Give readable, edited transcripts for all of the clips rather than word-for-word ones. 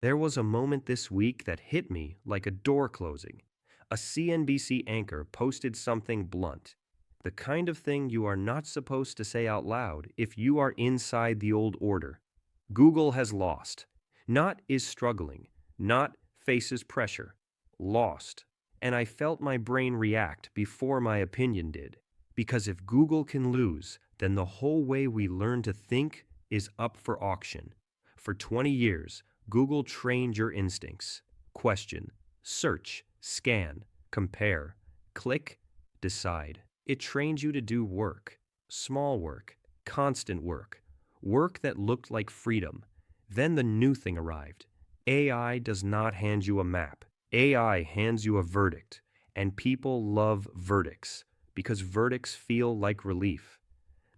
There was a moment this week that hit me like a door closing. A CNBC anchor posted something blunt, the kind of thing you are not supposed to say out loud if you are inside the old order. Google has lost. Not is struggling, not faces pressure. Lost. And I felt my brain react before my opinion did. Because if Google can lose, then the whole way we learn to think is up for auction. For 20 years, Google trained your instincts. Question, search, scan, compare, click, decide. It trained you to do work, small work, constant work, work that looked like freedom. Then the new thing arrived. AI does not hand you a map. AI hands you a verdict. And people love verdicts because verdicts feel like relief.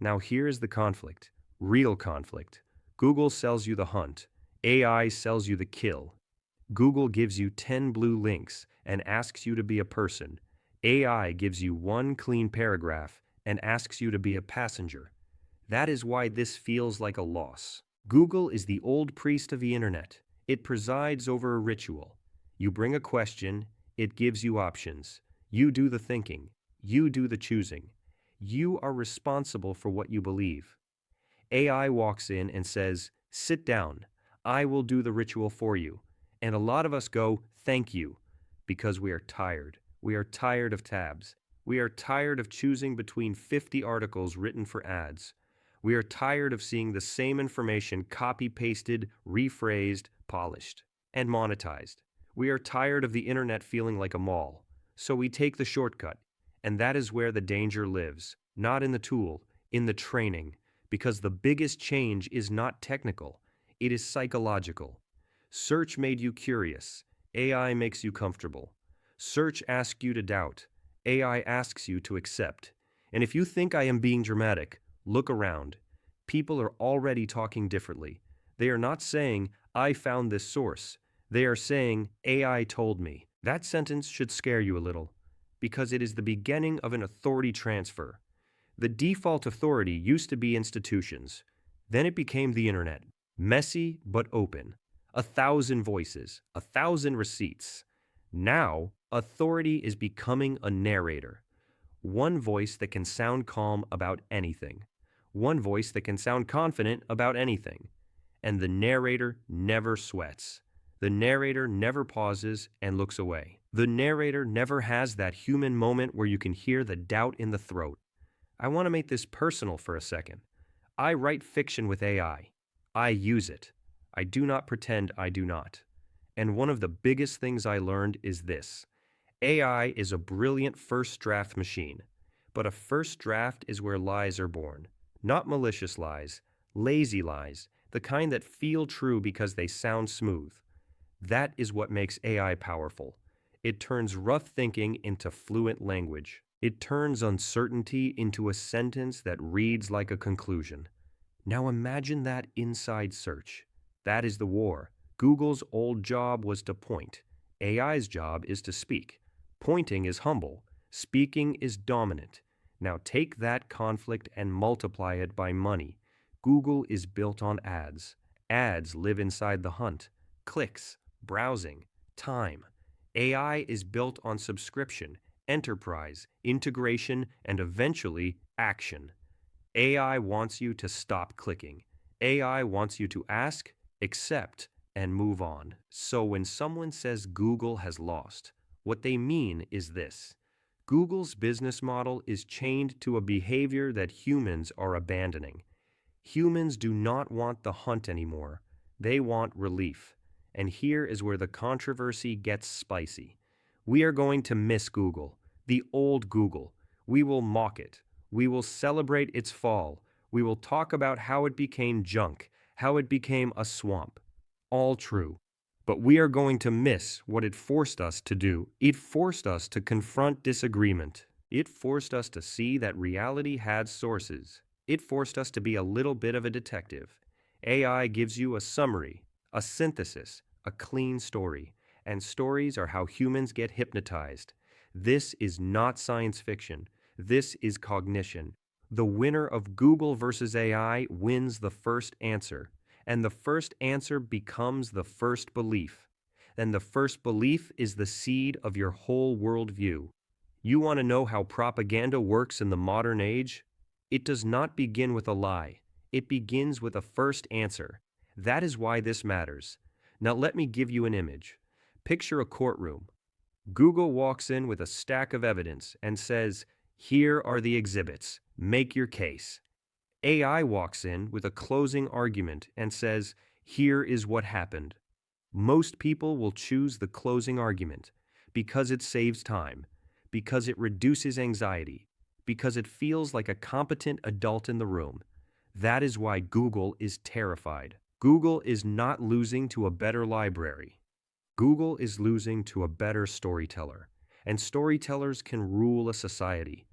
Now here's the conflict, real conflict. Google sells you the hunt. AI sells you the kill. Google gives you 10 blue links and asks you to be a person. AI gives you one clean paragraph and asks you to be a passenger. That is why this feels like a loss. Google is the old priest of the internet. It presides over a ritual. You bring a question, it gives you options. You do the thinking. You do the choosing. You are responsible for what you believe. AI walks in and says, "Sit down. I will do the ritual for you." And a lot of us go, "Thank you," because we are tired. We are tired of tabs. We are tired of choosing between 50 articles written for ads. We are tired of seeing the same information copy-pasted, rephrased, polished, and monetized. We are tired of the internet feeling like a mall. So we take the shortcut. And that is where the danger lives. Not in the tool, in the training. Because the biggest change is not technical. It is psychological. Search made you curious. AI makes you comfortable. Search asks you to doubt. AI asks you to accept. And if you think I am being dramatic, look around. People are already talking differently. They are not saying, "I found this source." They are saying, "AI told me." That sentence should scare you a little, because it is the beginning of an authority transfer. The default authority used to be institutions. Then it became the internet. Messy but open. 1,000 voices, 1,000 receipts. Now, authority is becoming a narrator. One voice that can sound calm about anything. One voice that can sound confident about anything. And the narrator never sweats. The narrator never pauses and looks away. The narrator never has that human moment where you can hear the doubt in the throat. I want to make this personal for a second. I write fiction with AI. I use it. I do not pretend I do not. And one of the biggest things I learned is this. AI is a brilliant first draft machine. But a first draft is where lies are born. Not malicious lies, lazy lies, the kind that feel true because they sound smooth. That is what makes AI powerful. It turns rough thinking into fluent language. It turns uncertainty into a sentence that reads like a conclusion. Now imagine that inside search. That is the war. Google's old job was to point. AI's job is to speak. Pointing is humble. Speaking is dominant. Now take that conflict and multiply it by money. Google is built on ads. Ads live inside the hunt. Clicks, browsing, time. AI is built on subscription, enterprise, integration, and eventually action. AI wants you to stop clicking. AI wants you to ask, accept, and move on. So when someone says Google has lost, what they mean is this. Google's business model is chained to a behavior that humans are abandoning. Humans do not want the hunt anymore. They want relief. And here is where the controversy gets spicy. We are going to miss Google, the old Google. We will mock it. We will celebrate its fall. We will talk about how it became junk, how it became a swamp. All true. But we are going to miss what it forced us to do. It forced us to confront disagreement. It forced us to see that reality had sources. It forced us to be a little bit of a detective. AI gives you a summary, a synthesis, a clean story. And stories are how humans get hypnotized. This is not science fiction. This is cognition. The winner of Google versus AI wins the first answer. and the first answer becomes the first belief. Then the first belief is the seed of your whole worldview. You want to know how propaganda works in the modern age? It does not begin with a lie. It begins with a first answer. That is why this matters. Now let me give you an image. Picture a courtroom. Google walks in with a stack of evidence and says, "Here are the exhibits. Make your case." AI walks in with a closing argument and says, "Here is what happened." Most people will choose the closing argument because it saves time, because it reduces anxiety, because it feels like a competent adult in the room. That is why Google is terrified. Google is not losing to a better library. Google is losing to a better storyteller, and storytellers can rule a society.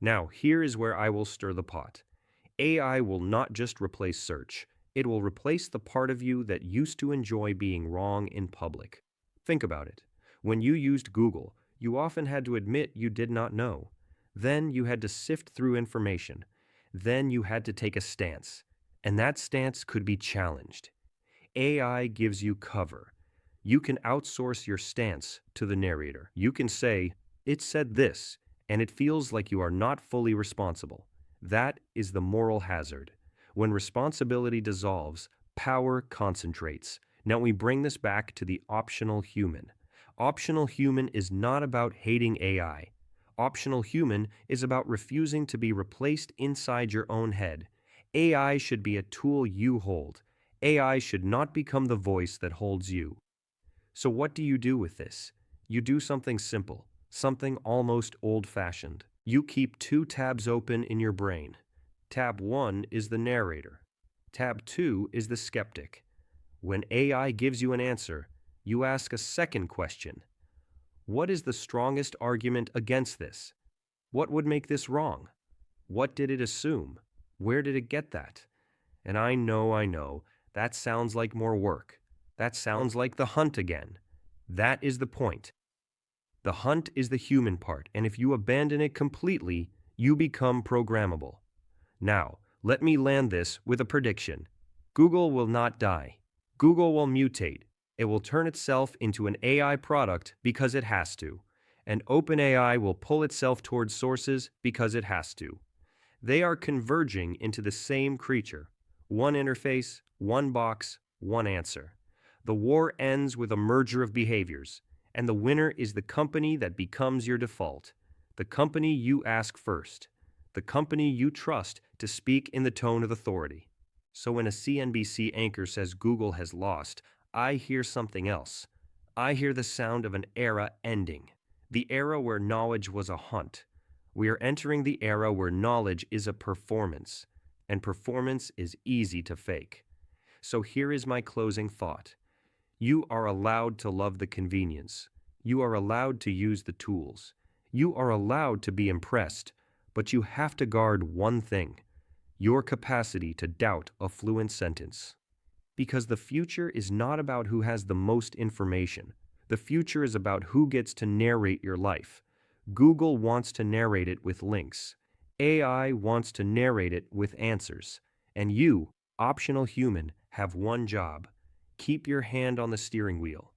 Now, here is where I will stir the pot. AI will not just replace search. It will replace the part of you that used to enjoy being wrong in public. Think about it. When you used Google, you often had to admit you did not know. Then you had to sift through information. Then you had to take a stance. And that stance could be challenged. AI gives you cover. You can outsource your stance to the narrator. You can say, "It said this," and it feels like you are not fully responsible. That is the moral hazard. When responsibility dissolves, power concentrates. Now we bring this back to the optional human. Optional human is not about hating AI. Optional human is about refusing to be replaced inside your own head. AI should be a tool you hold. AI should not become the voice that holds you. So what do you do with this? You do something simple, something almost old-fashioned. You keep two tabs open in your brain. Tab 1 is the narrator. Tab 2 is the skeptic. When AI gives you an answer, you ask a second question. What is the strongest argument against this? What would make this wrong? What did it assume? Where did it get that? And I know, that sounds like more work. That sounds like the hunt again. That is the point. The hunt is the human part, and if you abandon it completely, you become programmable. Now, let me land this with a prediction. Google will not die. Google will mutate. It will turn itself into an AI product because it has to. And OpenAI will pull itself towards sources because it has to. They are converging into the same creature. One interface, one box, one answer. The war ends with a merger of behaviors, and the winner is the company that becomes your default. The company you ask first. The company you trust to speak in the tone of authority. So when a CNBC anchor says Google has lost, I hear something else. I hear the sound of an era ending. The era where knowledge was a hunt. We are entering the era where knowledge is a performance, and performance is easy to fake. So here is my closing thought. You are allowed to love the convenience. You are allowed to use the tools. You are allowed to be impressed, but you have to guard one thing: your capacity to doubt a fluent sentence. Because the future is not about who has the most information. The future is about who gets to narrate your life. Google wants to narrate it with links. AI wants to narrate it with answers. And you, optional human, have one job. Keep your hand on the steering wheel.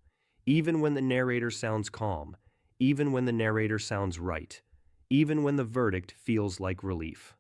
Even when the narrator sounds calm, even when the narrator sounds right, even when the verdict feels like relief.